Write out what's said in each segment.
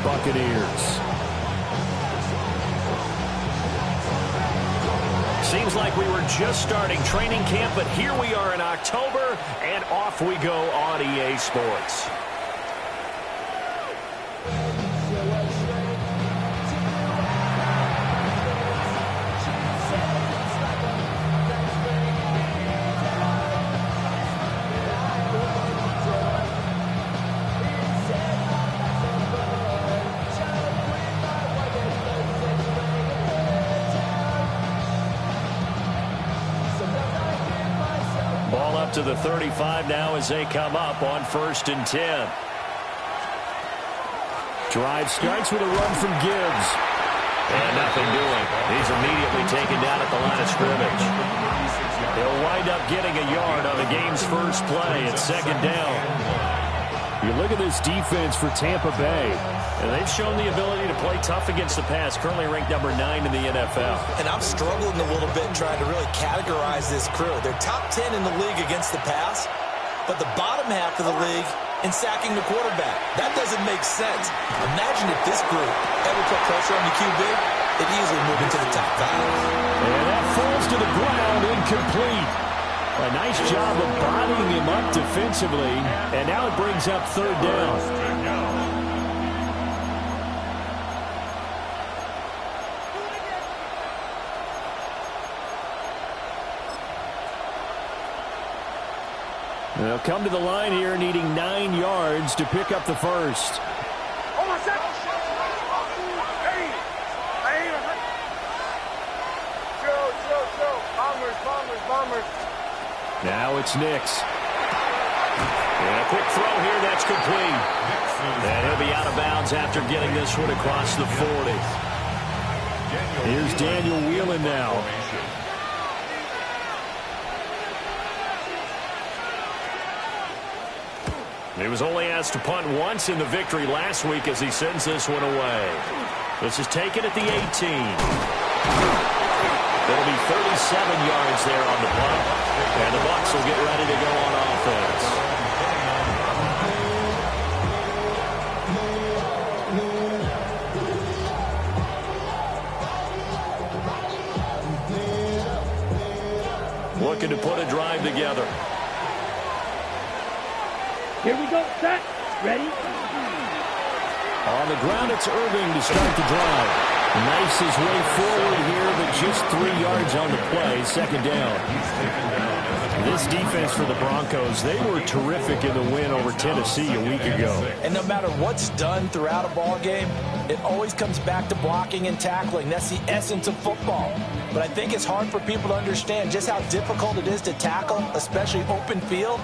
Buccaneers. Seems like we were just starting training camp, but here we are in October, and off we go on EA Sports. Ball up to the 35 now as they come up on 1st and 10. Drive starts with a run from Gibbs. And nothing doing. He's immediately taken down at the line of scrimmage. He'll wind up getting a yard on the game's first play. It's 2nd down. You look at this defense for Tampa Bay. And they've shown the ability to play tough against the pass, currently ranked number 9 in the NFL. And I'm struggling a little bit trying to really categorize this crew. They're top 10 in the league against the pass, but the bottom half of the league in sacking the quarterback. That doesn't make sense. Imagine if this group ever put pressure on the QB, they'd easily move into the top 5. And that falls to the ground, incomplete. A nice job of bodying him up defensively, and now it brings up 3rd down. They'll come to the line here needing 9 yards to pick up the first. Now it's Nix. And a quick throw here, that's complete. And he'll be out of bounds after getting this one across the 40. Here's Daniel Whelan now. He was only asked to punt once in the victory last week as he sends this one away. This is taken at the 18. It'll be 37 yards there on the punt. And the Bucs will get ready to go on offense. Looking to put a drive together. Here we go, set, ready. On the ground, it's Irving to start the drive. Nice his way forward here, but just 3 yards on the play, 2nd down. This defense for the Broncos, they were terrific in the win over Tennessee a week ago. And no matter what's done throughout a ball game, it always comes back to blocking and tackling. That's the essence of football. But I think it's hard for people to understand just how difficult it is to tackle, especially open field.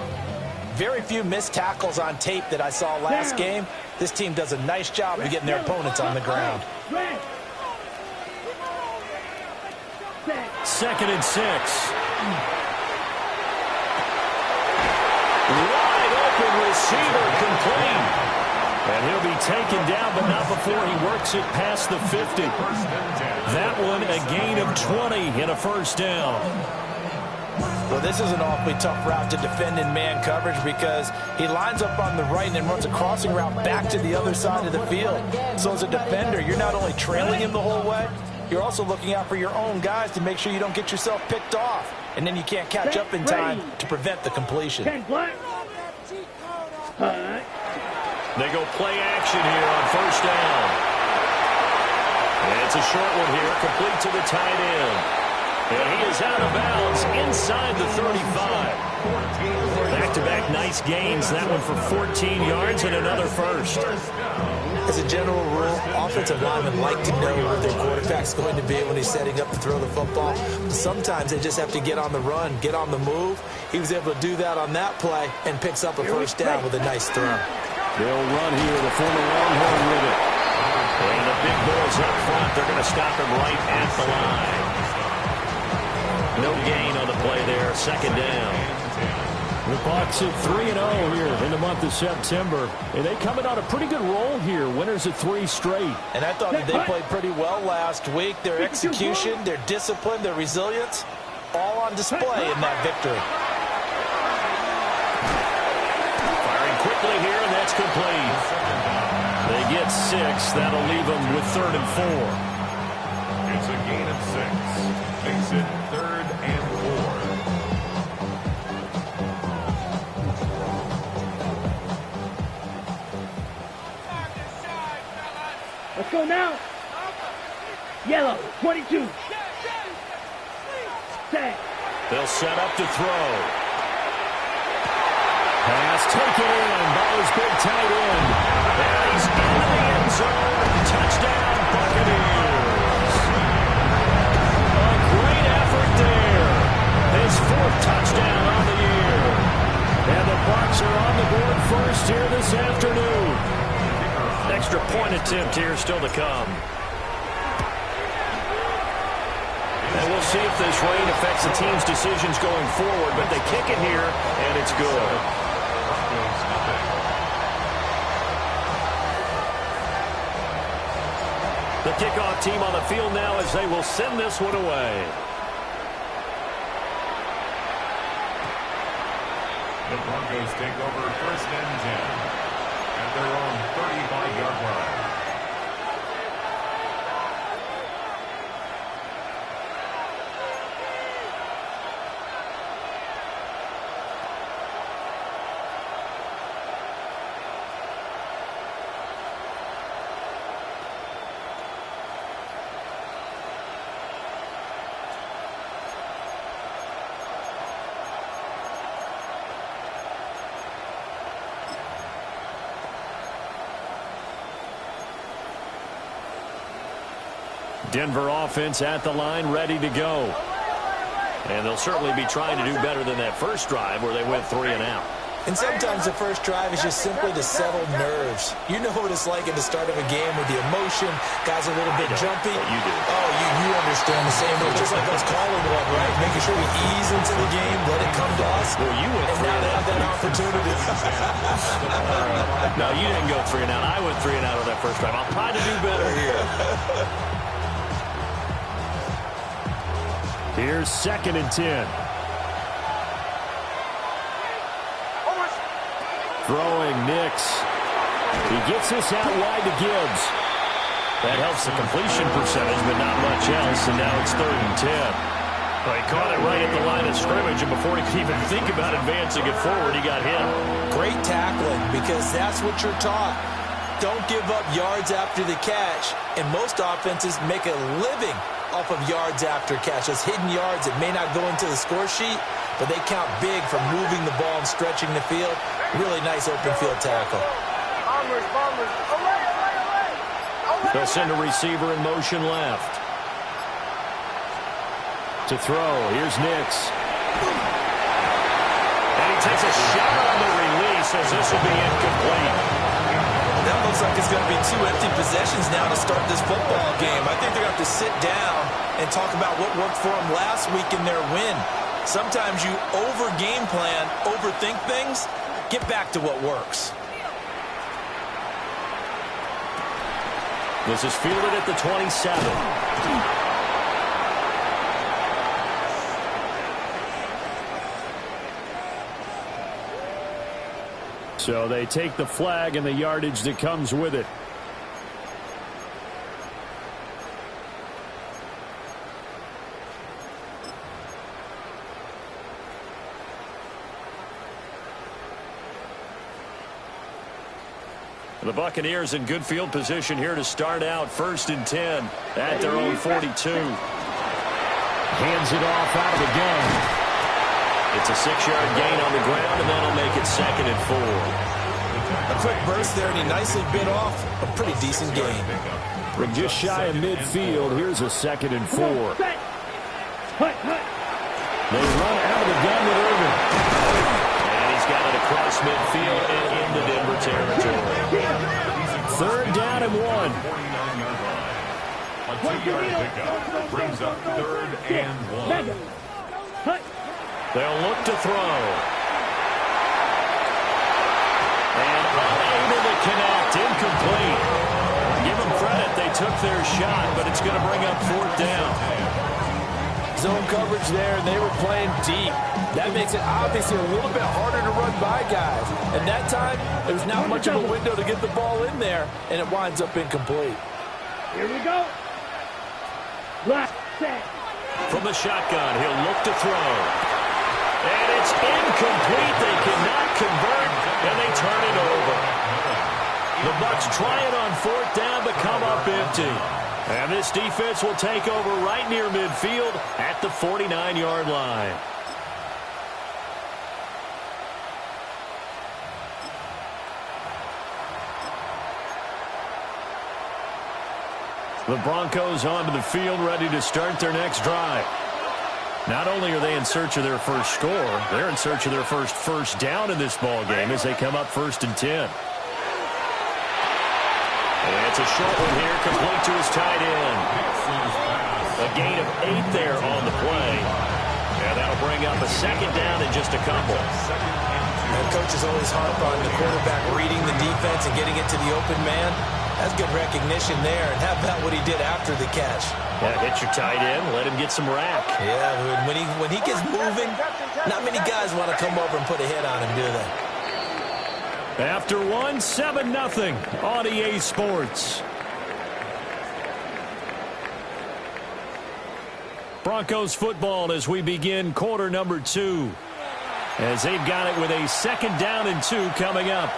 Very few missed tackles on tape that I saw last game. This team does a nice job of getting their opponents on the ground. 2nd and 6. Wide open receiver complete. And he'll be taken down, but not before he works it past the 50. That one a gain of 20 and a 1st down. Well, this is an awfully tough route to defend in man coverage because he lines up on the right and then runs a crossing route back to the other side of the field. So as a defender, you're not only trailing him the whole way, you're also looking out for your own guys to make sure you don't get yourself picked off. And then you can't catch up in time to prevent the completion. They go play action here on 1st down. And it's a short one here, complete to the tight end. And he is out of bounds inside the 35. Back-to-back nice gains. That one for 14 yards and another first. As a general rule, offensive linemen like to know where their quarterback's going to be when he's setting up to throw the football. But sometimes they just have to get on the run, get on the move. He was able to do that on that play and picks up a 1st down with a nice throw. They'll run here, the former Longhorn with it. And the big boys up front, they're going to stop him right at the line. No gain on the play there, 2nd down. The Bucs at 3-0 here in the month of September. And they coming on a pretty good roll here. Winners of 3 straight. And I thought that they played pretty well last week. Their execution, their discipline, their resilience, all on display in that victory. Firing quickly here, and that's complete. They get 6. That'll leave them with 3rd and 4. It's a gain of 6. Makes it 3rd and 4. Let's go now. Yellow, 22. Set. They'll set up to throw. Pass taken in by his big tight end. And he's into the end zone. Touchdown, Buccaneers. A great effort there. His 4th touchdown on the year. And the Bucs are on the board first here this afternoon. Extra point attempt here still to come. And we'll see if this rain affects the team's decisions going forward, but they kick it here, and it's good. The kickoff team on the field now as they will send this one away. The Broncos take over 1st and 10 at their own 35-yard line. Denver offense at the line, ready to go. And they'll certainly be trying to do better than that first drive where they went 3 and out. And sometimes the first drive is just simply to settle nerves. You know what it's like at the start of a game with the emotion. Guys are a little bit jumpy. You do. Oh, you understand the same way. Just like us calling one, right? Making sure we ease into the game, let it come to us. Well, you went and now they have that opportunity. No, you didn't go 3 and out. I went 3 and out on that first drive. I'll try to do better here. Here's 2nd and 10. Throwing Nix. He gets this out wide to Gibbs. That helps the completion percentage, but not much else, and now it's 3rd and 10. Well, he caught it right at the line of scrimmage, and before he could even think about advancing it forward, he got hit. Great tackling, because that's what you're taught. Don't give up yards after the catch, and most offenses make a living off of yards after catch. Those hidden yards that may not go into the score sheet, but they count big for moving the ball and stretching the field. Really nice open field tackle. They'll send a receiver in motion left. To throw, here's Nix. And he takes a shot on the release as this will be incomplete. That looks like it's going to be 2 empty possessions now to start this football game. I think they're going to have to sit down and talk about what worked for them last week in their win. Sometimes you over-game plan, overthink things. Get back to what works. This is fielded at the 27. So they take the flag and the yardage that comes with it. The Buccaneers in good field position here to start out 1st and 10 at their own 42. Hands it off out of the gun. It's a 6-yard gain on the ground, and that'll make it 2nd and 4. A quick burst there, and he nicely bit off a pretty decent gain. From just shy of midfield, here's a 2nd and 4. They run out of the gun with Irvin. And he's got it across midfield and into Denver territory. 3rd down and 1. A 2-yard pickup brings up 3rd and 1. They'll look to throw. And unable to connect. Incomplete. Give them credit. They took their shot, but it's going to bring up 4th down. Zone coverage there, and they were playing deep. That makes it obviously a little bit harder to run by guys. And that time, there's not much of a window to get the ball in there, and it winds up incomplete. Here we go. Last set. From the shotgun, he'll look to throw. And it's incomplete. They cannot convert, and they turn it over. The Bucs try it on fourth down, but come up empty. And this defense will take over right near midfield at the 49-yard line. The Broncos onto the field, ready to start their next drive. Not only are they in search of their first score, they're in search of their first down in this ball game as they come up 1st and 10. And it's a short one here, complete to his tight end. A gain of 8 there on the play. And that'll bring up a second down in just a couple. And coaches always harp on the quarterback reading the defense and getting it to the open man. That's good recognition there. And how about what he did after the catch? Yeah, hit your tight end, let him get some rack. Yeah, when he gets moving, not many guys want to come over and put a hit on him, do they? After 7-0 on EA Sports. Broncos football as we begin quarter number 2. As they've got it with a 2nd down and 2 coming up.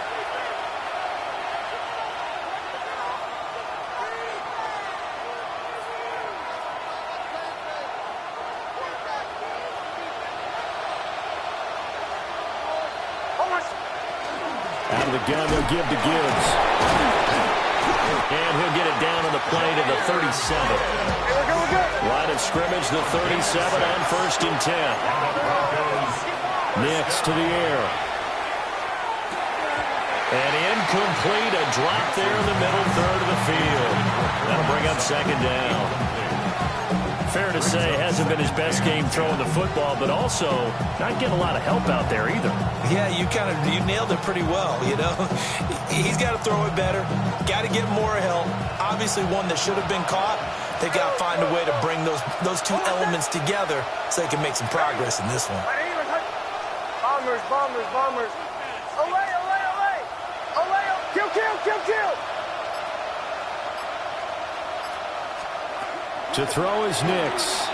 Out of the gun, they'll give to Gibbs. And he'll get it down on the play to the 37. Line of scrimmage, the 37 on 1st and 10. Nix to the air. And incomplete, a drop there in the middle third of the field. That'll bring up 2nd down. Fair to say, hasn't been his best game throwing the football, but also not getting a lot of help out there either. Yeah, you nailed it pretty well, you know. He's got to throw it better, got to get more help. Obviously one that should have been caught. They've got to find a way to bring those two elements together so they can make some progress in this one. Bombers, bombers, bombers. Away, away, away. Away, kill, kill, kill, kill. To throw is Nix.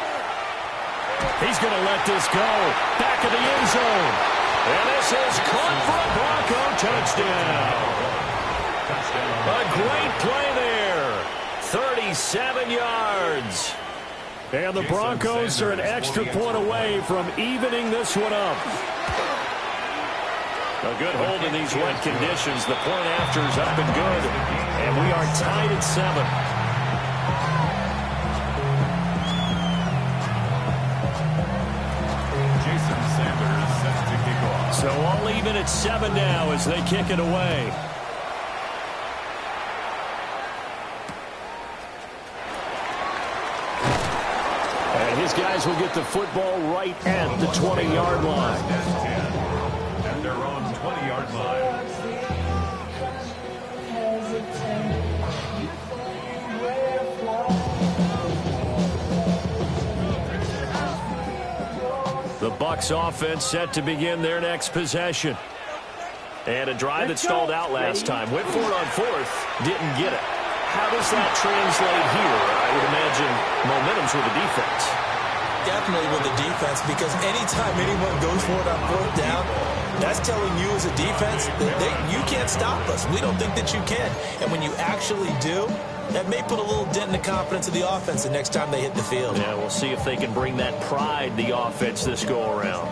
He's going to let this go. Back of the end zone. And this is caught for a Bronco touchdown. A great play there. 37 yards. And the Broncos are an extra point away from evening this one up. A good hold in these wet conditions. The point after is up and good. And we are tied at 7. So all even at 7 now as they kick it away. And his guys will get the football right at the 20-yard line. And they're on 20-yard line. The Bucs offense set to begin their next possession. And a drive that stalled out last time. Went for it on 4th, didn't get it. How does that translate here? I would imagine momentum's with the defense. Definitely with the defense, because anytime anyone goes for it on 4th down, that's telling you as a defense that you can't stop us. We don't think that you can. And when you actually do, that may put a little dent in the confidence of the offense the next time they hit the field. Yeah, we'll see if they can bring that pride, the offense, this go-around.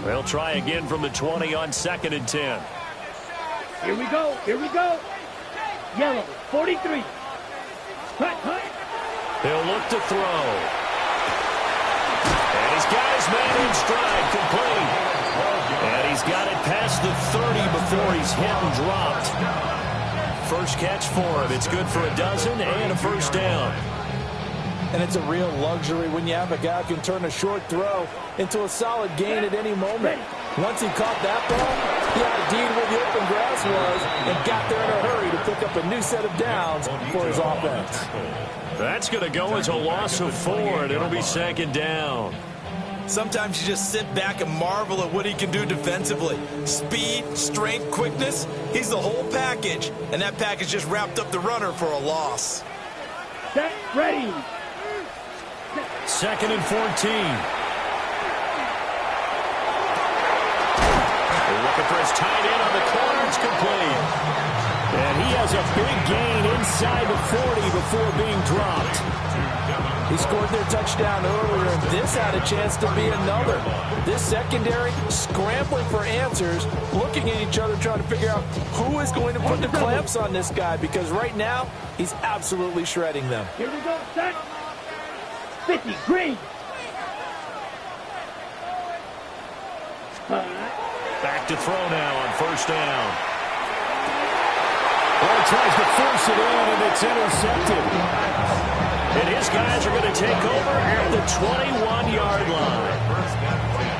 They'll try again from the 20 on 2nd and 10. Here we go. Here we go. Yellow, 43. Hut, hut. He'll look to throw. And he's got his man in stride, complete. And he's got it past the 30 before he's hit and dropped. First catch for him. It's good for a dozen and a first down. And it's a real luxury when you have a guy who can turn a short throw into a solid gain at any moment. Once he caught that ball, he ID'd where the open grass was and got there in a hurry to pick up a new set of downs for his offense. That's going to go as a loss of 4, and it'll be second down. Sometimes you just sit back and marvel at what he can do defensively. Speed, strength, quickness, he's the whole package. And that package just wrapped up the runner for a loss. Set, ready. Second and 14. They're looking for his tight end on the corner. It's complete. And he has a big gain inside the 40 before being dropped. He scored their touchdown earlier, and this had a chance to be another. This secondary scrambling for answers, looking at each other, trying to figure out who is going to put the clamps on this guy, because right now, he's absolutely shredding them. Here we go, set. 50, green. Back to throw now on first down. Well, he tries to force it in, and it's intercepted. And his guys are going to take over at the 21-yard line.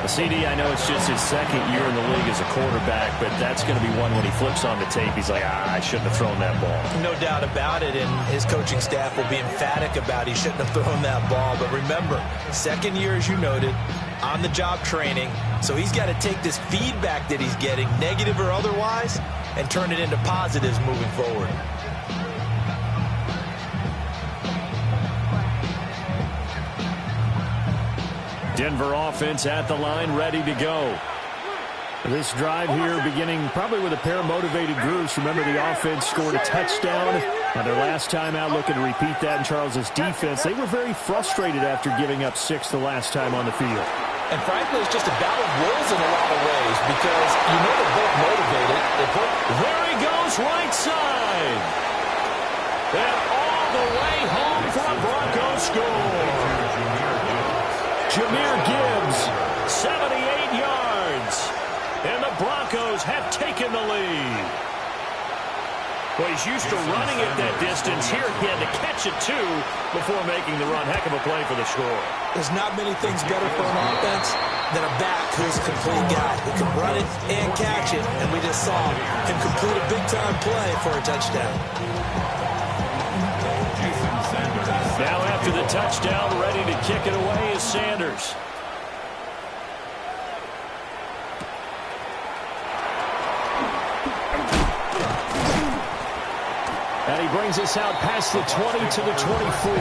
CD, I know it's just his second year in the league as a quarterback, but that's going to be one when he flips on the tape. He's like, I shouldn't have thrown that ball. No doubt about it, and his coaching staff will be emphatic about he shouldn't have thrown that ball. But remember, second year, as you noted, on-the-job training, so he's got to take this feedback that he's getting, negative or otherwise, and turn it into positives moving forward. Denver offense at the line, ready to go. This drive here beginning probably with a pair of motivated groups. Remember, the offense scored a touchdown on their last time out, looking to repeat that in Charles's defense. They were very frustrated after giving up 6 the last time on the field. And frankly, it's just a battle of wills in a lot of ways, because you know they're both motivated. There he goes, right side. And all the way home for a Broncos score. Jahmyr Gibbs, 78 yards. And the Broncos have taken the lead. Well, he's used to running at that distance. Here he had to catch it, too, before making the run. Heck of a play for the score. There's not many things better for an offense than a back who's a complete guy who can run it and catch it. And we just saw him complete a big-time play for a touchdown. Now after the touchdown, ready to kick it away is Sanders. and he brings us out past the 20 to the 24.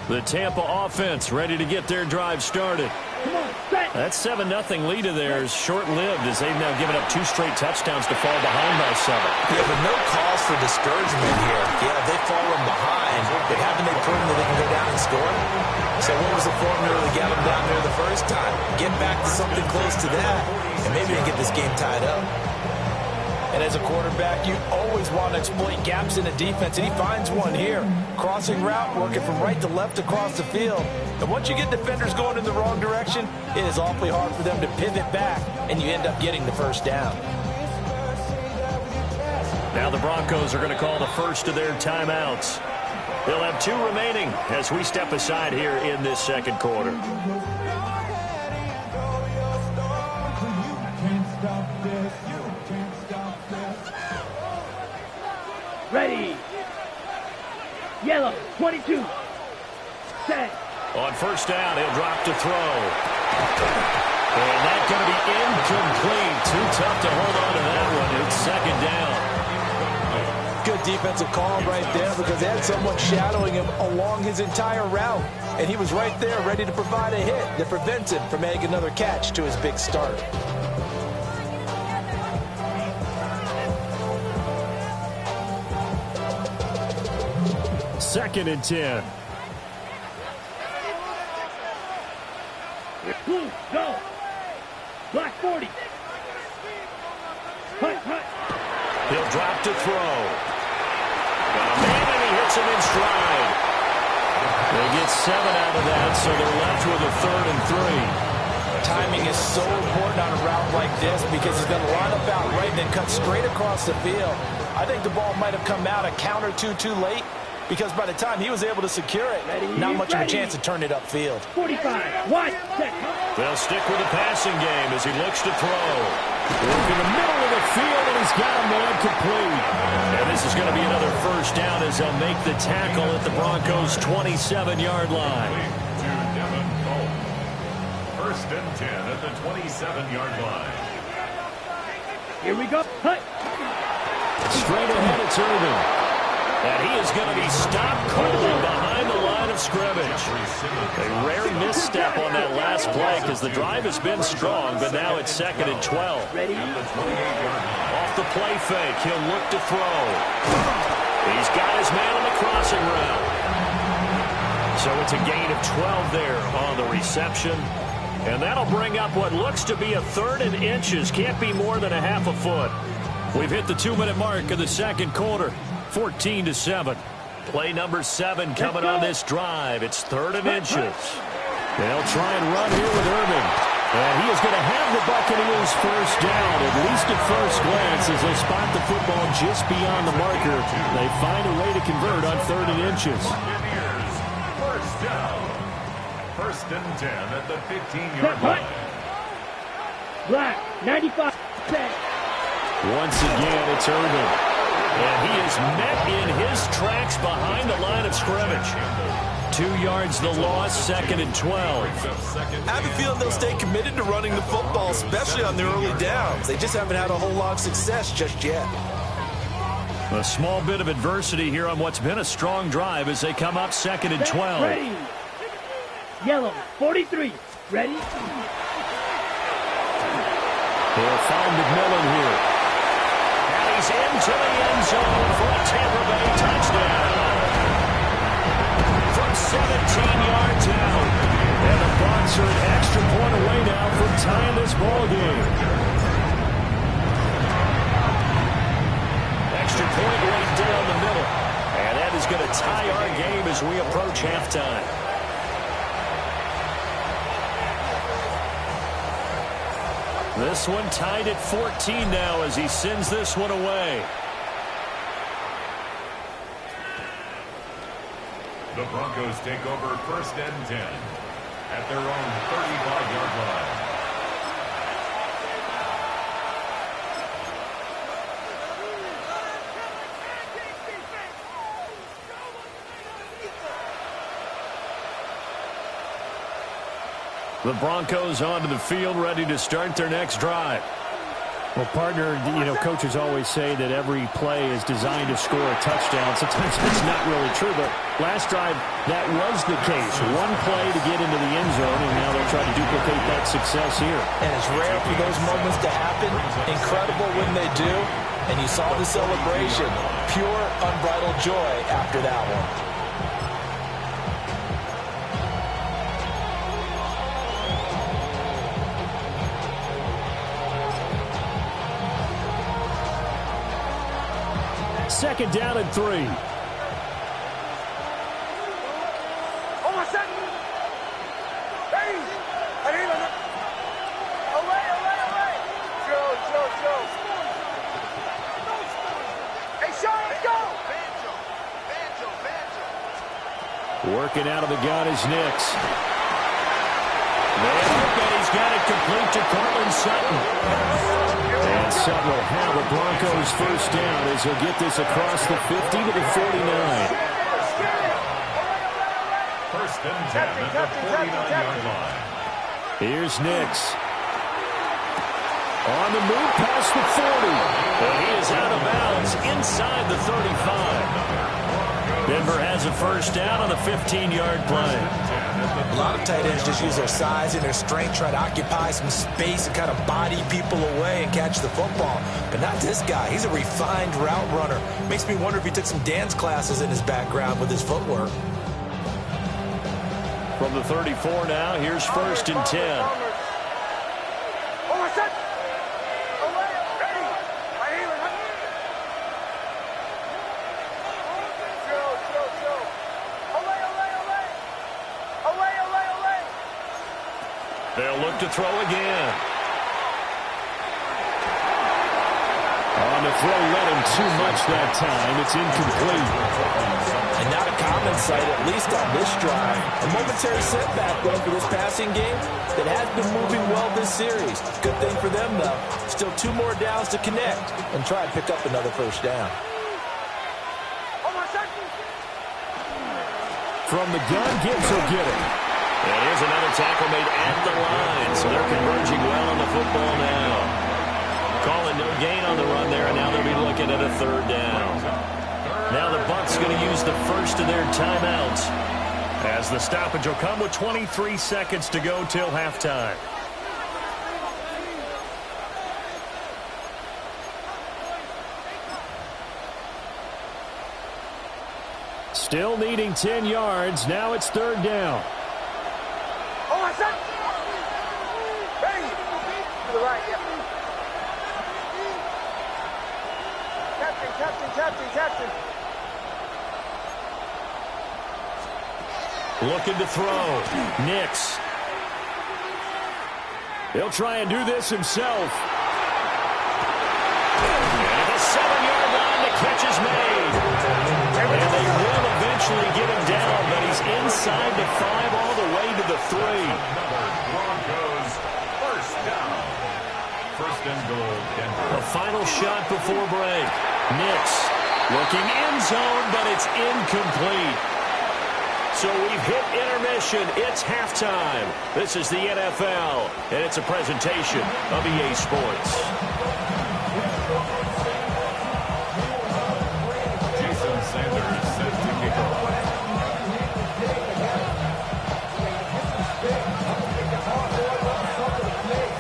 The Tampa offense ready to get their drive started. That 7-0 lead of theirs short-lived as they've now given up 2 straight touchdowns to fall behind by 7. Yeah, but no cause for discouragement here. Yeah, they've fallen behind, but haven't they proven that they can go down and score? So what was the formula to get them down there the first time? Get back to something close to that, and maybe they get this game tied up. And as a quarterback, you always want to exploit gaps in the defense, and he finds one here. Crossing route, working from right to left across the field. And once you get defenders going in the wrong direction, it is awfully hard for them to pivot back, and you end up getting the first down. Now the Broncos are going to call the first of their timeouts. They'll have 2 remaining as we step aside here in this second quarter. Ready. Yellow, 22. Set. On first down, he'll drop to throw. And that's going to be incomplete. Too tough to hold on to that one. It's second down. Good defensive call right there because they had someone shadowing him along his entire route. And he was right there ready to provide a hit that prevents him from making another catch to his big start. Second and 10. Blue, go. Black 40. Hut, hut. He'll drop to throw. stride. They get 7 out of that, so they're left with a 3rd and 3. Timing is so important on a route like this because he's going to line up out right and then cut straight across the field. I think the ball might have come out a count or two too late because by the time he was able to secure it, not much of a chance to turn it upfield. 45. Watch. They'll stick with the passing game as he looks to throw. Work in the middle of the field, and he's got a man complete. And this is going to be another first down as they'll make the tackle at the Broncos' 27-yard line. First and 10 at the 27-yard line. Here we go. Hut. Straight ahead, it's Irvin. And he is going to be stopped cold behind the line of scrimmage. A rare misstep on that last play because the drive has been strong, but now it's 2nd and 12. Ready? Off the play fake, he'll look to throw. He's got his man on the crossing route. So it's a gain of 12 there on the reception. And that'll bring up what looks to be a 3rd and inches. Can't be more than a half a foot. We've hit the 2-minute mark of the second quarter. 14-7. Play number 7 coming on this drive. It's 3rd and inches. They'll try and run here with Irvin. And he is going to have the Buccaneers first down, at least at first glance, as they spot the football just beyond the marker. They find a way to convert on 3rd and inches. First down. First and 10 at the 15-yard line. Black. 95. Once again, it's Irvin. And he is met in his tracks behind the line of scrimmage. 2 yards the loss, 2nd and 12. I have a feeling they'll stay committed to running the football, especially on their early downs. They just haven't had a whole lot of success just yet. A small bit of adversity here on what's been a strong drive as they come up 2nd and 12. Ready. Yellow. 43. Ready? They'll find McMillan here. He's into the end zone for a Tampa Bay touchdown. From 17 yards out. And the Bucs are an extra point away now from tying this ball game. Extra point right down the middle. And that is going to tie our game as we approach halftime. This one tied at 14 now as he sends this one away. The Broncos take over 1st and 10 at their own 35-yard line. The Broncos onto the field, ready to start their next drive. Well, partner, coaches always say that every play is designed to score a touchdown. Sometimes that's not really true, but last drive, that was the case. One play to get into the end zone, and now they'll try to duplicate that success here. And it's rare for those moments to happen. Incredible when they do. And you saw the celebration. Pure, unbridled joy after that one. Second down and 3. Working out of the gun is Nix. Man up, and he's got it complete to Cortland Sutton. And Sutton will have a Broncos first down as he'll get this across the 50 to the 49. First and 10 at the 49-yard line. Here's Nix. On the move past the 40. And he is out of bounds inside the 35. Denver has a first down on the 15-yard play. A lot of tight ends just use their size and their strength, try to occupy some space and kind of body people away and catch the football. But not this guy. He's a refined route runner. Makes me wonder if he took some dance classes in his background with his footwork. From the 34 now, here's first and 10. They'll look to throw again. On the throw, led him too much that time. It's incomplete. And not a common sight, at least on this drive. A momentary setback, though, for this passing game that has been moving well this series. Good thing for them, though. Still 2 more downs to connect and try and pick up another first down. From the gun, Gibbs will get it. And here's another tackle made at the line. So they're converging well on the football now. Calling no gain on the run there, and now they'll be looking at a 3rd down. Now the Bucs going to use the first of their timeouts, as the stoppage will come with 23 seconds to go till halftime. Still needing 10 yards. Now it's 3rd down. Oh, my son! Hey! To the right, yeah. Captain. Looking to throw. Nix. He'll try and do this himself. And the 7-yard line, the catch is made. And they will eventually get him down, but he's inside the 5 all the way to the 3. Broncos, first down. First and goal, Denver. A final shot before break. Nix looking end zone, but it's incomplete. So we've hit intermission. It's halftime. This is the NFL, and it's a presentation of EA Sports. Jason Sanders set to kick off.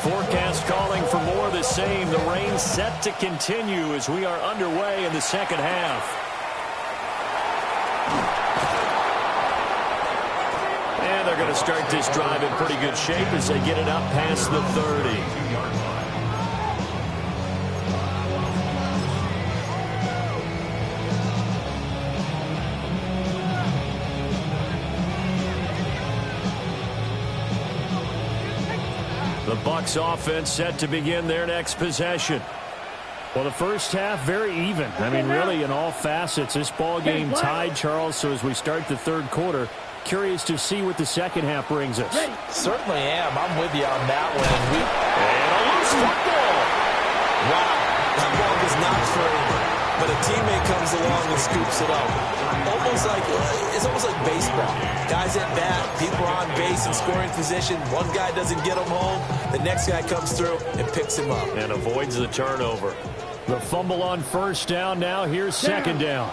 Forecast calling for more of the same. The rain set to continue as we are underway in the second half. And they're going to start this drive in pretty good shape as they get it up past the 30. The Bucs offense set to begin their next possession. Well, the first half, very even. I mean, really, in all facets. This ball game tied, Charles, so as we start the 3rd quarter, curious to see what the second half brings us. Certainly am. I'm with you on that one. And a loose football. Wow. That ball was not free, but a teammate comes along and scoops it up. It's almost like baseball. Guys at bat, people are on base in scoring position. One guy doesn't get him home. The next guy comes through and picks him up. And avoids the turnover. The fumble on 1st down. Now here's 2nd down.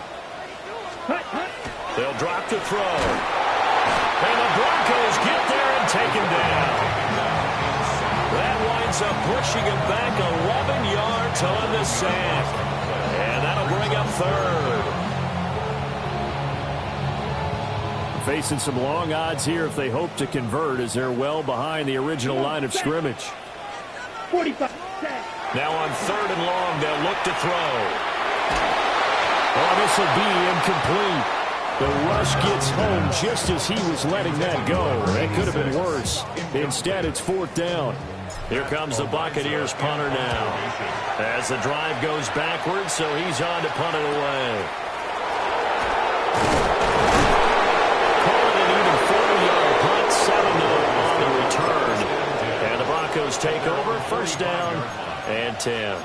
They'll drop to throw. And the Broncos get there and take him down. That winds up pushing him back 11 yards on the sack. And that'll bring up 3rd. Facing some long odds here if they hope to convert, as they're well behind the original line of scrimmage. 45. Now on 3rd and long, they'll look to throw. Oh, this will be incomplete. The rush gets home just as he was letting that go. That could have been worse. Instead, it's 4th down. Here comes the Buccaneers punter now. As the drive goes backwards, so he's on to punt it away. Broncos take over, 1st down and 10.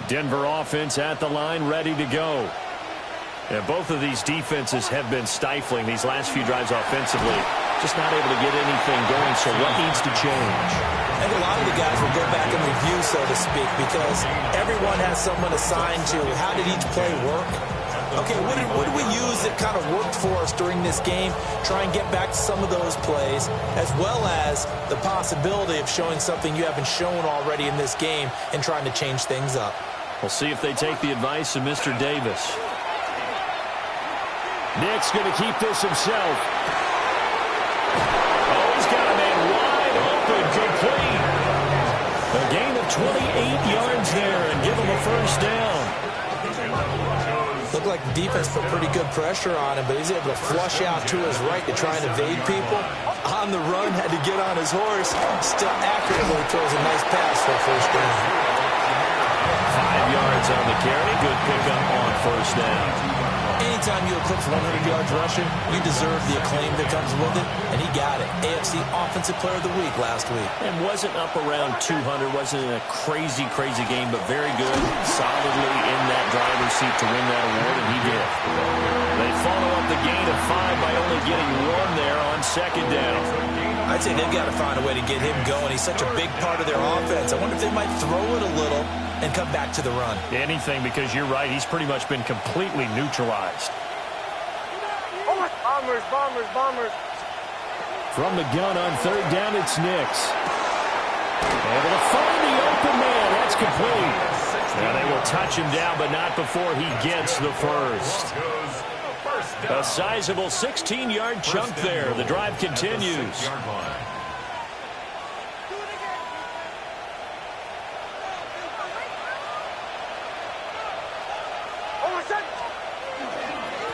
Denver offense at the line, ready to go. And both of these defenses have been stifling these last few drives offensively. Just not able to get anything going, so what needs to change? I think a lot of the guys will go back and review, so to speak, because everyone has someone assigned to how did each play work. Okay, what did we use that kind of worked for us during this game? Try and get back to some of those plays, as well as the possibility of showing something you haven't shown already in this game and trying to change things up. We'll see if they take the advice of Mr. Davis. Nick's going to keep this himself. Oh, he's got a man wide open, complete. A gain of 28 yards there and give him a 1st down. The looked like the defense put pretty good pressure on him, but he's able to flush out to his right to try and evade people. On the run, had to get on his horse. Still accurately throws a nice pass for a first down. 5 yards on the carry. Good pickup on first down. Anytime you eclipse 100 yards rushing, you deserve the acclaim that comes with it, and he got it. AFC Offensive Player of the Week last week. And wasn't up around 200, wasn't in a crazy, crazy game, but very good, solidly in that driver's seat to win that award, and he did. They follow up the gain of 5 by only getting 1 there on second down. I'd say they've got to find a way to get him going. He's such a big part of their offense. I wonder if they might throw it a little and come back to the run. Anything, because you're right. He's pretty much been completely neutralized. Bombers, bombers, bombers. From the gun on third down, it's Nix. Able to find the open man. That's complete. Now they will touch him down, but not before he gets the first. A sizable 16-yard chunk there. The drive continues.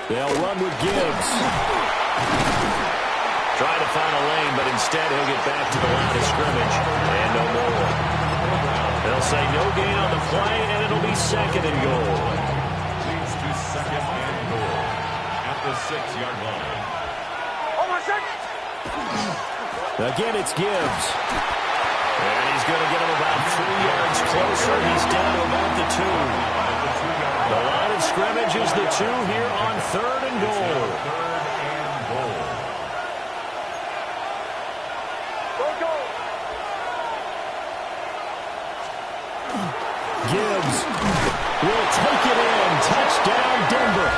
They'll run with Gibbs. Trying to find a lane, but instead he'll get back to the line of scrimmage. And no more. They'll say no gain on the play, and it'll be second and goal. Leads to second and goal at the 6-yard line. Again, it's Gibbs. And he's going to get him about 3 yards closer. He's down to about the 2. The line of scrimmage is the 2 here on third and goal. Gibbs will take it in. Touchdown, Denver.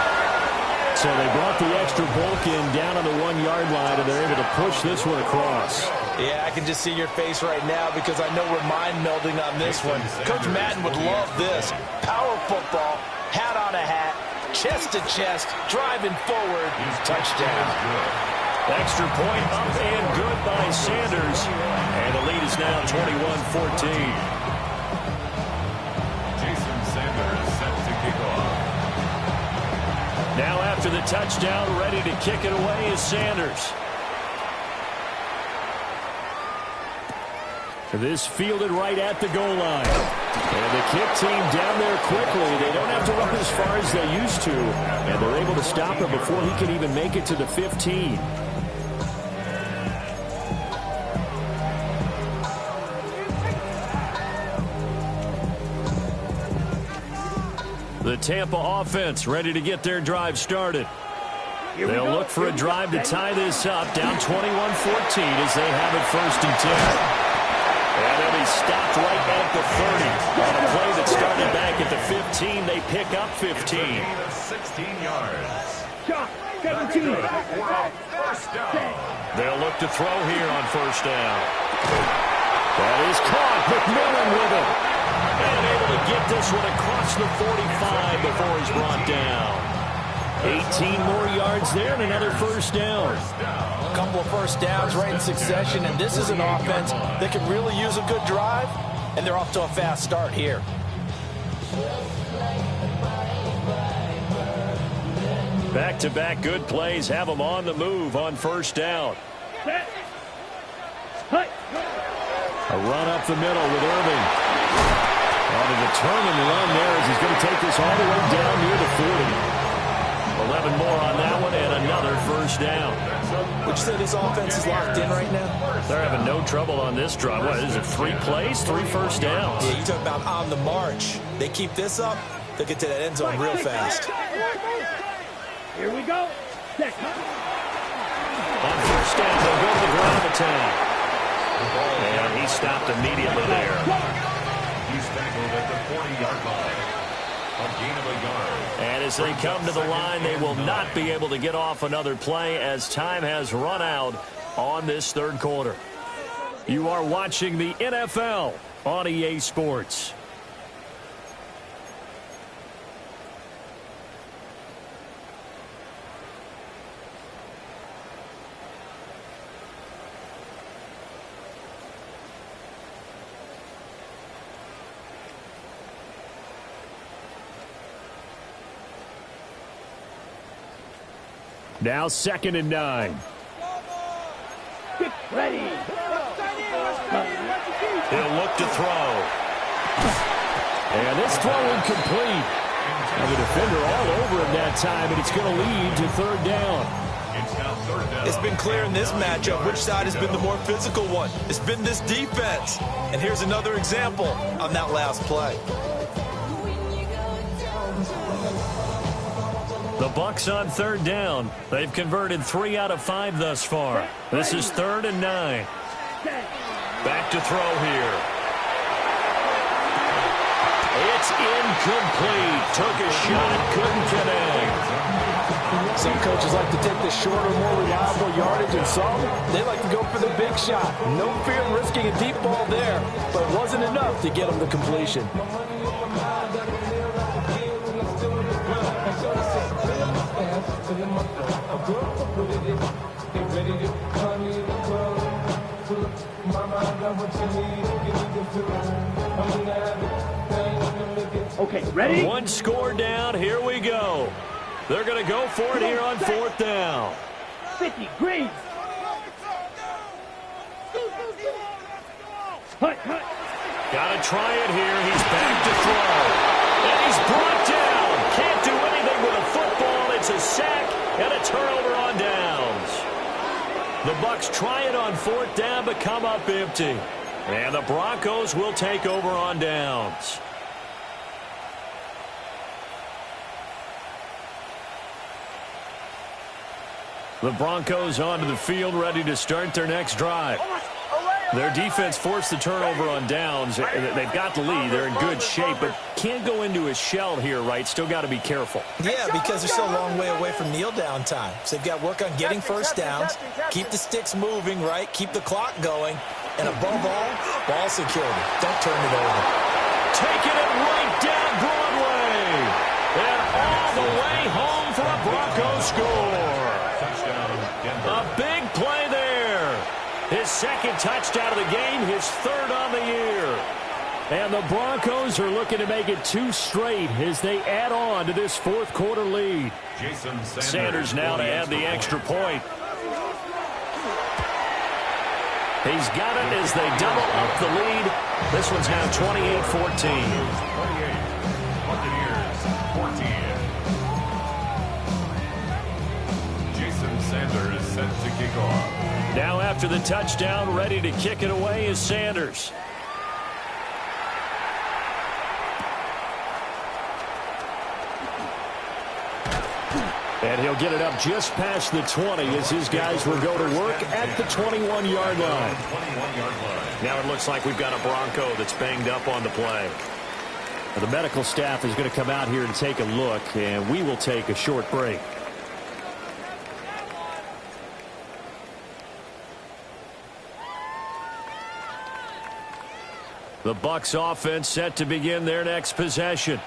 So they brought the extra bulk in down on the 1-yard line, and they're able to push this one across. Yeah, I can just see your face right now because I know we're mind melding on this one. Coach Madden would love this. Power football, hat on a hat, chest to chest, driving forward, touchdown. Extra point up and good by Sanders. And the lead is now 21-14. Jason Sanders set to kick off. Now after the touchdown, ready to kick it away is Sanders. This fielded right at the goal line. And the kick team down there quickly. They don't have to run as far as they used to. And they're able to stop him before he can even make it to the 15. The Tampa offense ready to get their drive started. They'll look for a drive to tie this up. Down 21-14 as they have it first and 10. And they'll be stopped right at the 30. On a play that started back at the 15, they pick up 15. 16 yards. Shot, 17. They'll look to throw here on first down. That is caught. McMillan with it. And able to get this one across the 45 before he's brought down. 18 more yards there and another first down. A couple of first downs right in succession, and this is an offense that could really use a good drive, and they're off to a fast start here. Back-to-back good plays have them on the move on first down. A run up the middle with Irving. On a determined run there as he's going to take this all the way down near the 40. 11 more on that one and another first down. Would you say this offense is locked in right now? They're having no trouble on this drive. What is it, 3 plays, 3 first downs? Yeah, you talk about on the march. They keep this up, they'll get to that end zone real fast. Here we go. On first down, they'll go to the ground attack. And he stopped immediately there. He's tackled at the 40-yard line. A gain of a yard. And as they come to the line, they will not be able to get off another play as time has run out on this third quarter. You are watching the NFL on EA Sports. Now 2nd and 9. Get ready. He'll look to throw. And this throw incomplete. And the defender all over him that time, and it's going to lead to 3rd down. It's been clear in this matchup which side has been the more physical one. It's been this defense. And here's another example on that last play. The Bucs on 3rd down. They've converted 3 out of 5 thus far. This is 3rd and 9. Back to throw here. It's incomplete. Took a shot, couldn't connect. Some coaches like to take the shorter, more reliable yardage, and some, they like to go for the big shot. No fear in risking a deep ball there, but it wasn't enough to get them the completion. Okay, ready? 1 score down. Here we go. They're going to go for it here on 4th down. 50 Green. Hut. Got to try it here. He's back to throw. And he's brought down. Can't do anything with a football. It's a sack and a turnover on downs. The Bucs try it on 4th down, but come up empty. And the Broncos will take over on downs. The Broncos onto the field, ready to start their next drive. Their defense forced the turnover on downs. They've got the lead. They're in good shape, but can't go into a shell here, right? Still got to be careful. Yeah, because they're still a long way away from kneel down time. So they've got to work on getting first downs, keep the sticks moving, right? Keep the clock going. And above all, ball security. Don't turn it over. Taking it right down Broadway. And all the way home for a Broncos score. A big play there. His 2nd touchdown of the game, his 3rd on the year. And the Broncos are looking to make it 2 straight as they add on to this 4th quarter lead. Sanders now to add the extra point. He's got it as they double up the lead. This one's now 28-14. 28, 14. Jason Sanders set to kick off. Now after the touchdown, ready to kick it away is Sanders. And he'll get it up just past the 20 as his guys will go to work at the 21-yard line. Now it looks like we've got a Bronco that's banged up on the play. The medical staff is going to come out here and take a look, and we will take a short break. The Bucs offense set to begin their next possession.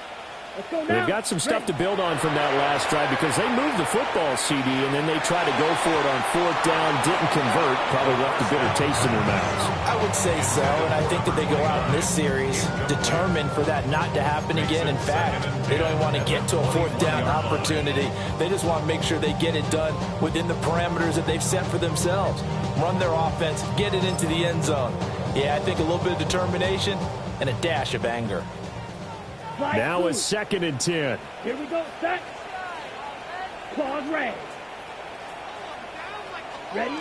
They've got some stuff to build on from that last drive because they moved the football, CD, and then they tried to go for it on 4th down, didn't convert, probably left a bitter taste in their mouths. I would say so, and I think that they go out in this series determined for that not to happen again. In fact, they don't even want to get to a 4th down opportunity. They just want to make sure they get it done within the parameters that they've set for themselves. Run their offense, get it into the end zone. Yeah, I think a little bit of determination and a dash of anger. Now it's 2nd and 10. Here we go, set. Claws raised. Ready?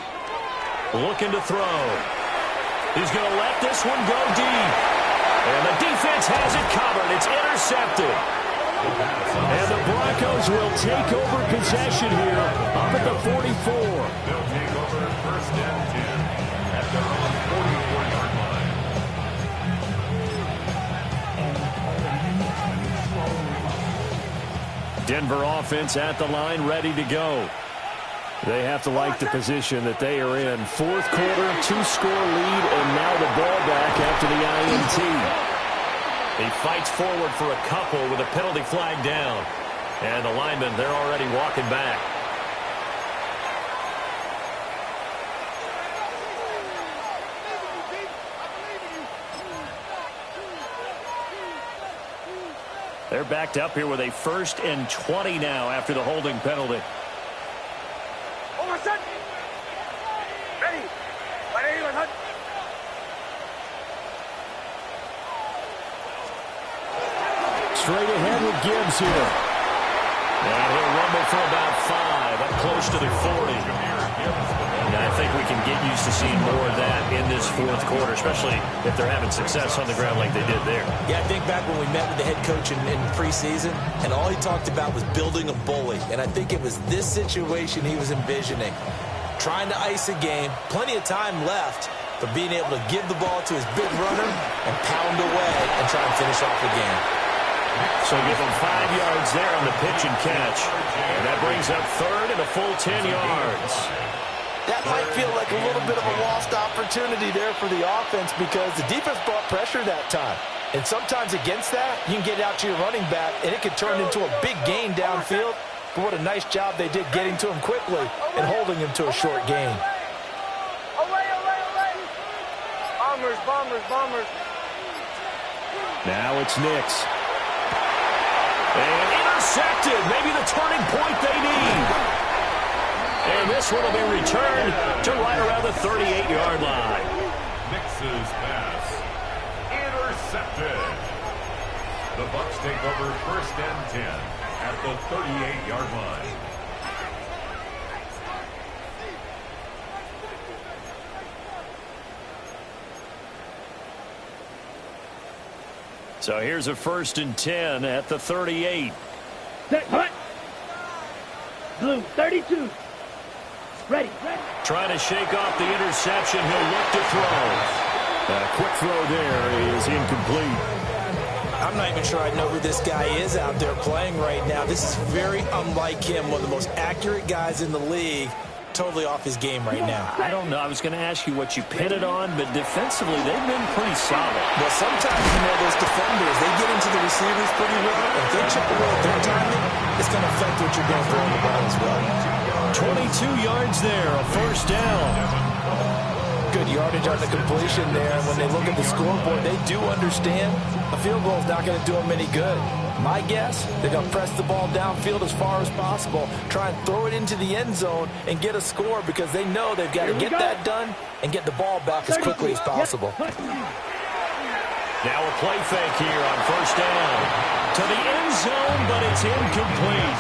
Looking to throw. He's going to let this one go deep. And the defense has it covered. It's intercepted. And the Broncos will take over possession here up at the 44. They'll take over 1st and 10 at their own 44-yard line. Denver offense at the line, ready to go. They have to like the position that they are in. 4th quarter, 2-score lead, and now the ball back after the INT. He fights forward for a couple with a penalty flag down. And the linemen, they're already walking back. They're backed up here with a 1st and 20 now after the holding penalty. Over, set. Ready. Ready, let's hunt. Straight ahead with Gibbs here. And he'll rumble for about 5, up close to the 40. And I think we can get used to seeing more of that in this fourth quarter, especially if they're having success on the ground like they did there. Yeah, I think back when we met with the head coach in preseason, and all he talked about was building a bully. And I think it was this situation he was envisioning. Trying to ice a game, plenty of time left, but being able to give the ball to his big runner and pound away and try and finish off the game. So give him 5 yards there on the pitch and catch. And that brings up third and a full 10 yards. That might feel like a little bit of a lost opportunity there for the offense because the defense brought pressure that time. And sometimes against that, you can get out to your running back, and it could turn into a big gain downfield. But what a nice job they did getting to him quickly and holding him to a short gain. Away, away, away. Bombers, bombers, bombers. Now it's Nix. And intercepted. Maybe the turning point they need. And this one will be returned to right around the 38-yard line. Nix's pass. Intercepted. The Bucs take over first and 10 at the 38-yard line. So here's a first and 10 at the 38. Set, hut. Blue, 32. Ready. Trying to shake off the interception. He'll look to throw. A quick throw there is incomplete. I'm not even sure I know who this guy is out there playing right now. This is very unlike him, one of the most accurate guys in the league. Totally off his game right now. I don't know. I was going to ask you what you pin it on, but defensively, they've been pretty solid. Well, sometimes, those defenders, they get into the receivers pretty well. If they chip away at their timing, it's going to affect what you're going to throw in the ball as well. 22 yards there, a first down. Good yardage on the completion there. And when they look at the scoreboard, they do understand a field goal is not going to do them any good. My guess, they're going to press the ball downfield as far as possible, try and throw it into the end zone and get a score because they know they've got to get that done and get the ball back as quickly as possible. Now a play fake here on first down. To the end zone, but it's incomplete.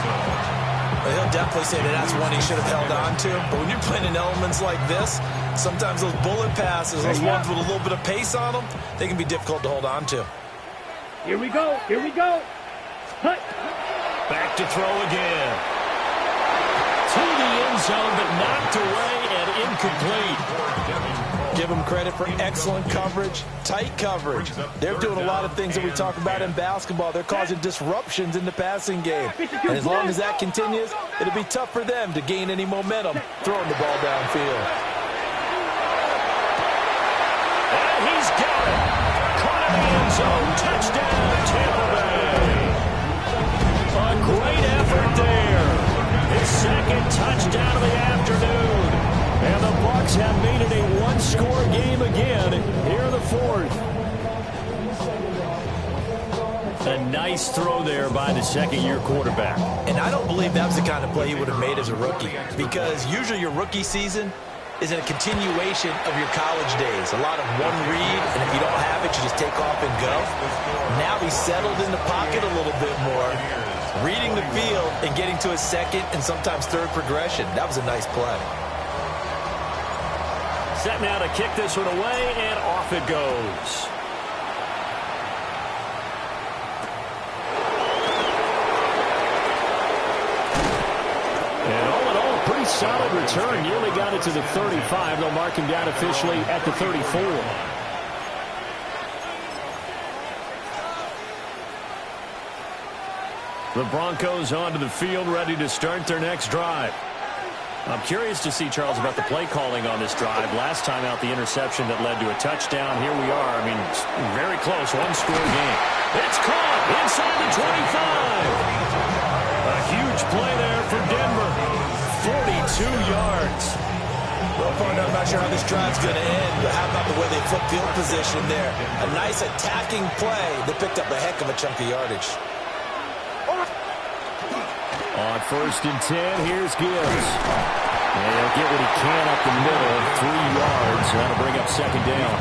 Well, he'll definitely say that that's one he should have held on to. But when you're playing in elements like this, sometimes those bullet passes, those ones with a little bit of pace on them, they can be difficult to hold on to. Here we go. Here we go. Hut. Back to throw again. To the end zone, but knocked away and incomplete. Give them credit for excellent coverage, tight coverage. They're doing a lot of things that we talk about in basketball. They're causing disruptions in the passing game. And as long as that continues, it'll be tough for them to gain any momentum throwing the ball downfield. And he's got it. Caught in the end zone. Touchdown, Tampa Bay. A great effort there. His second touchdown of the afternoon. And the Bucs have made it a one-score game again here in the fourth. A nice throw there by the second-year quarterback. And I don't believe that was the kind of play he would have made as a rookie, because usually your rookie season is a continuation of your college days. A lot of one read, and if you don't have it, you just take off and go. Now he's settled in the pocket a little bit more, reading the field and getting to his second and sometimes third progression. That was a nice play. Set now to kick this one away, and off it goes. And all in all, a pretty solid return. Nearly got it to the 35. They'll mark him down officially at the 34. The Broncos onto the field, ready to start their next drive. I'm curious to see, Charles, about the play calling on this drive. Last time out, the interception that led to a touchdown. Here we are. I mean, very close, one-score game. It's caught inside the 25. A huge play there for Denver. 42 yards. Well, partner, I'm not sure how this drive's going to end, but how about the way they flip field position there? A nice attacking play that picked up a heck of a chunk of yardage. On first and 10, here's Gibbs. And he'll get what he can up the middle, 3 yards. That'll bring up second down.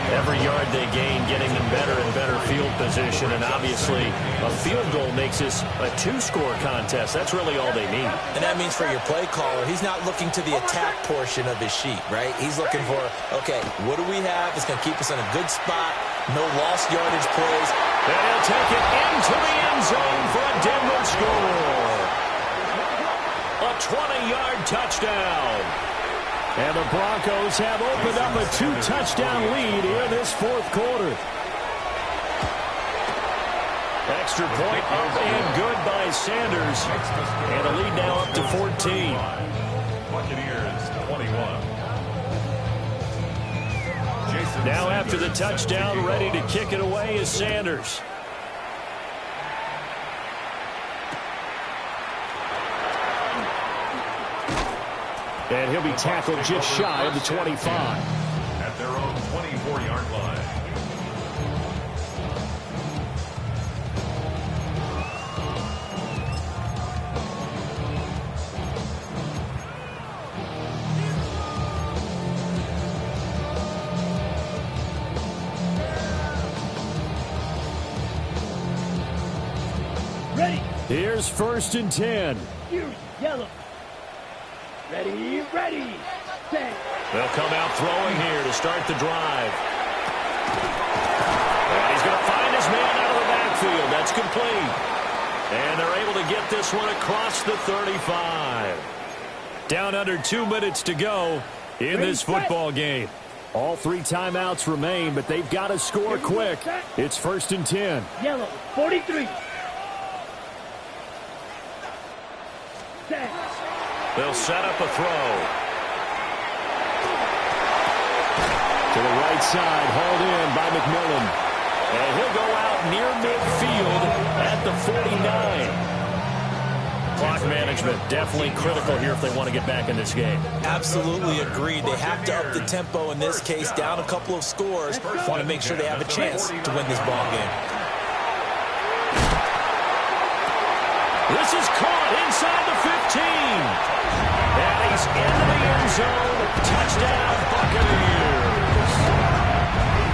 Every yard they gain, getting them better and better field position. And obviously, a field goal makes this a 2-score contest. That's really all they need. And that means for your play caller, he's not looking to the attack portion of his sheet, right? He's looking for, okay, what do we have? It's going to keep us in a good spot. No lost yardage plays. And he'll take it into the end zone for a Denver score. A 20-yard touchdown. And the Broncos have opened up a 2-touchdown lead here in this fourth quarter. Extra point up and good by Sanders. And a lead now up to 14. Buccaneers 21. Now after the touchdown, ready to kick it away is Sanders. And he'll be tackled just shy of the 25. At their own 24-yard line. Ready. Here's 1st and 10. Here's yellow. Ready, ready, set. They'll come out throwing here to start the drive. And he's going to find his man out of the backfield. That's complete. And they're able to get this one across the 35. Down under 2 minutes to go in this football game. All 3 timeouts remain, but they've got to score quick. It's 1st and 10. Yellow, 43. Set. They'll set up a throw. To the right side, hauled in by McMillan. And he'll go out near midfield at the 49. Clock management definitely critical here if they want to get back in this game. Absolutely agreed. They have to up the tempo in this case, down a couple of scores. Want to make sure they have a chance to win this ball game. This is caught inside the 15. And he's into the end zone. Touchdown, Buccaneers.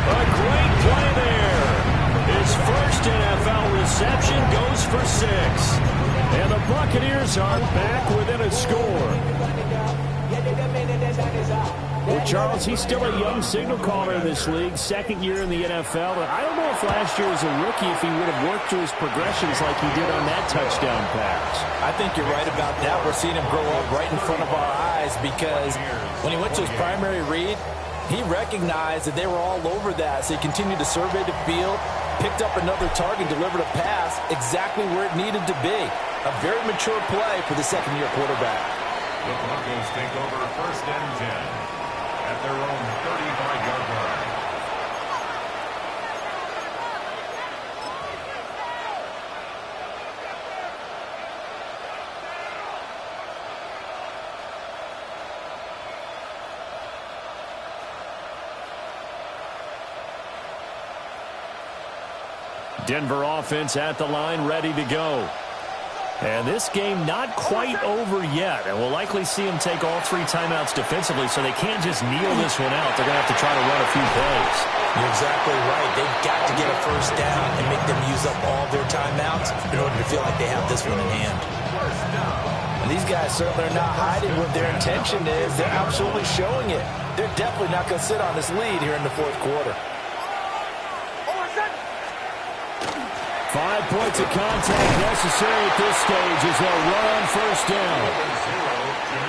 A great play there. His first NFL reception goes for 6. And the Buccaneers are back within a score. Well, Charles, he's still a young signal caller in this league, 2nd year in the NFL. But I don't know if last year as a rookie, if he would have worked through his progressions like he did on that touchdown pass. I think you're right about that. We're seeing him grow up right in front of our eyes because when he went to his primary read, he recognized that they were all over that. So he continued to survey the field, picked up another target, delivered a pass exactly where it needed to be. A very mature play for the 2nd-year quarterback. The Broncos take over 1st and 10 at their own 35-yard line. Denver offense at the line, ready to go. And this game not quite over yet. And we'll likely see them take all 3 timeouts defensively, so they can't just kneel this one out. They're going to have to try to run a few plays. You're exactly right. They've got to get a first down and make them use up all their timeouts in order to feel like they have this one in hand. And these guys certainly are not hiding what their intention is. They're absolutely showing it. They're definitely not going to sit on this lead here in the 4th quarter. 5 points of contact necessary at this stage as they'll run on 1st down.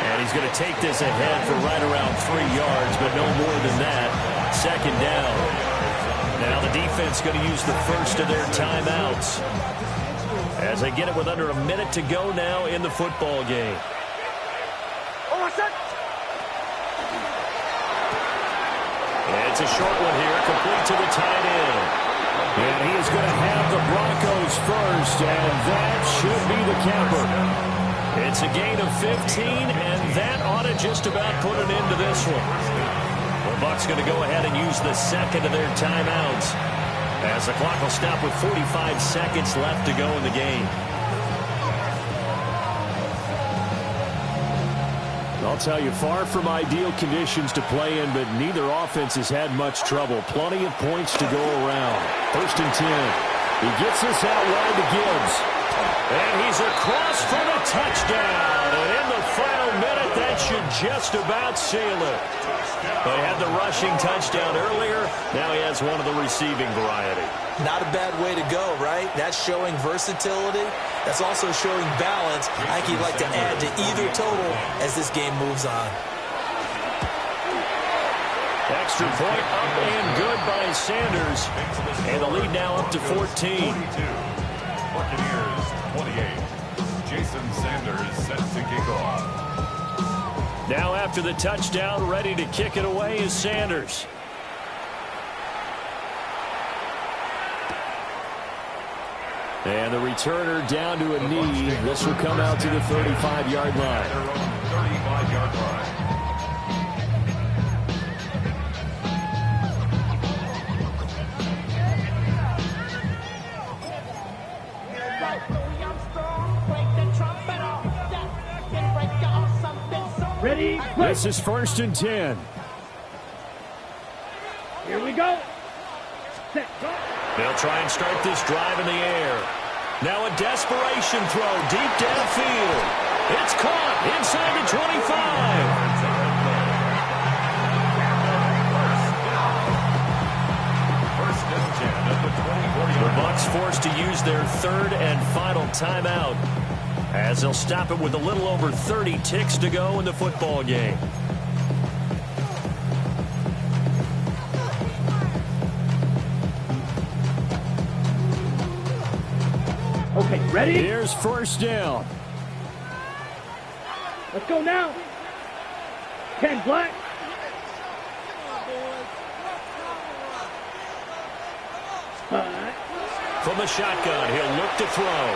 And he's going to take this ahead for right around 3 yards, but no more than that. 2nd down. Now the defense going to use the first of their timeouts as they get it with under a minute to go now in the football game. It's a short one here, complete to the tight end. And he is going to have the Broncos first, and that should be the capper. It's a gain of 15, and that ought to just about put an end to this one. The Bucs going to go ahead and use the 2nd of their timeouts as the clock will stop with 45 seconds left to go in the game. I'll tell you, far from ideal conditions to play in, but neither offense has had much trouble. Plenty of points to go around. 1st and 10. He gets this out wide to Gibbs. And he's across for the touchdown. And in the final minute, that should just about seal it. They had the rushing touchdown earlier. Now he has one of the receiving variety. Not a bad way to go, right? That's showing versatility. That's also showing balance. I think he'd like to add to either total as this game moves on. Extra point up and good by Sanders. And the lead now up to 14. Buccaneers 28. Jason Sanders set to kick off. Now after the touchdown, ready to kick it away is Sanders. And the returner down to a knee. This will come out to the 35-yard line. 35-yard line. Ready? This is 1st and 10. Here we go. Set. Go. They'll try and start this drive in the air. Now a desperation throw deep downfield. It's caught inside the 25. First and 10 at the 20-40. The Bucs forced to use their 3rd and final timeout, as they'll stop it with a little over 30 ticks to go in the football game. Okay, ready? Here's 1st down. Let's go now. 10 black. From the shotgun, he'll look to throw.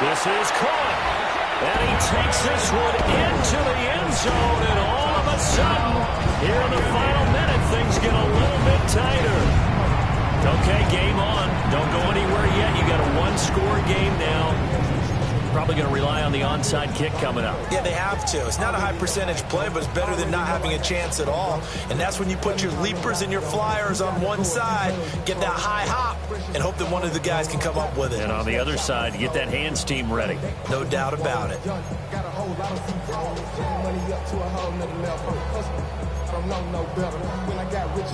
This is caught. And he takes this one into the end zone. And all of a sudden, here in the final minute, things get a little bit tighter. Okay, game on. Don't go anywhere yet. You got a one-score game now. Probably going to rely on the onside kick coming up. Yeah, they have to. It's not a high percentage play, but it's better than not having a chance at all. And that's when you put your leapers and your flyers on one side, get that high hop, and hope that one of the guys can come up with it. And on the other side, you get that hands team ready. No doubt about it. When I got rich,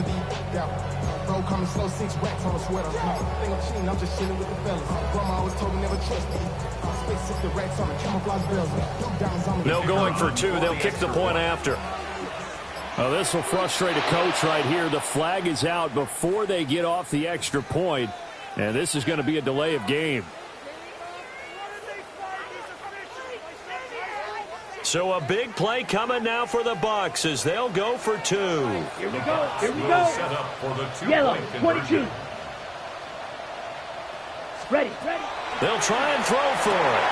bro, coming slow, 6 racks on a sweater. Think I'm cheating, I'm just chilling with the fellas. Grandma always told me never trust me. No going for 2. They'll kick the point after. Oh, this will frustrate a coach right here. The flag is out before they get off the extra point, and this is going to be a delay of game. So a big play coming now for the Bucs as they'll go for 2. Here we go. Here we go. Set up for the 2-point Yellow, conversion. 22. Ready. They'll try and throw for it.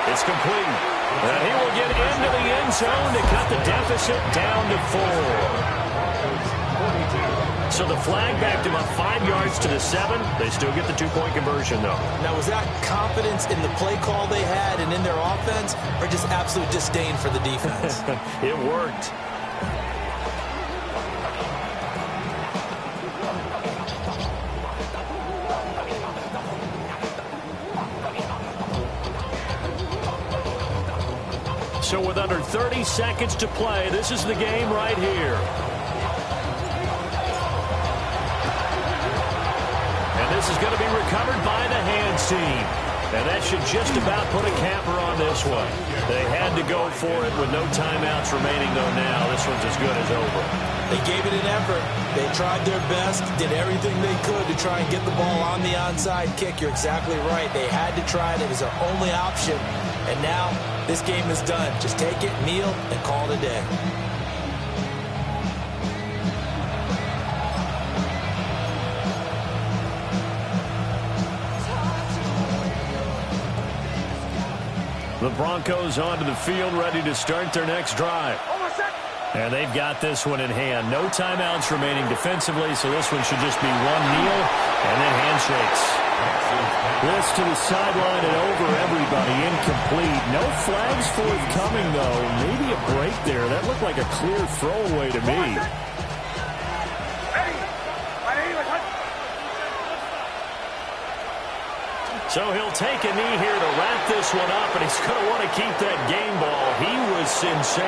It's complete. And he will get into the end zone to cut the deficit down to 4. So the flag backed him up 5 yards to the 7. They still get the 2-point conversion, though. Now, was that confidence in the play call they had and in their offense, or just absolute disdain for the defense? It worked. So with under 30 seconds to play, this is the game right here. And this is going to be recovered by the hands team. And that should just about put a capper on this one. They had to go for it with no timeouts remaining, though, now. This one's as good as over. They gave it an effort. They tried their best, did everything they could to try and get the ball on the onside kick. You're exactly right. They had to try it. It was their only option. And now this game is done. Just take it, kneel, and call it a day. The Broncos onto the field, ready to start their next drive. And they've got this one in hand. No timeouts remaining defensively, so this one should just be one kneel and then handshakes. This to the sideline and over everybody. In incomplete. No flags forthcoming, though. Maybe a break there. That looked like a clear throwaway to me. So he'll take a knee here to wrap this one up, and he's going to want to keep that game ball. He was sincere.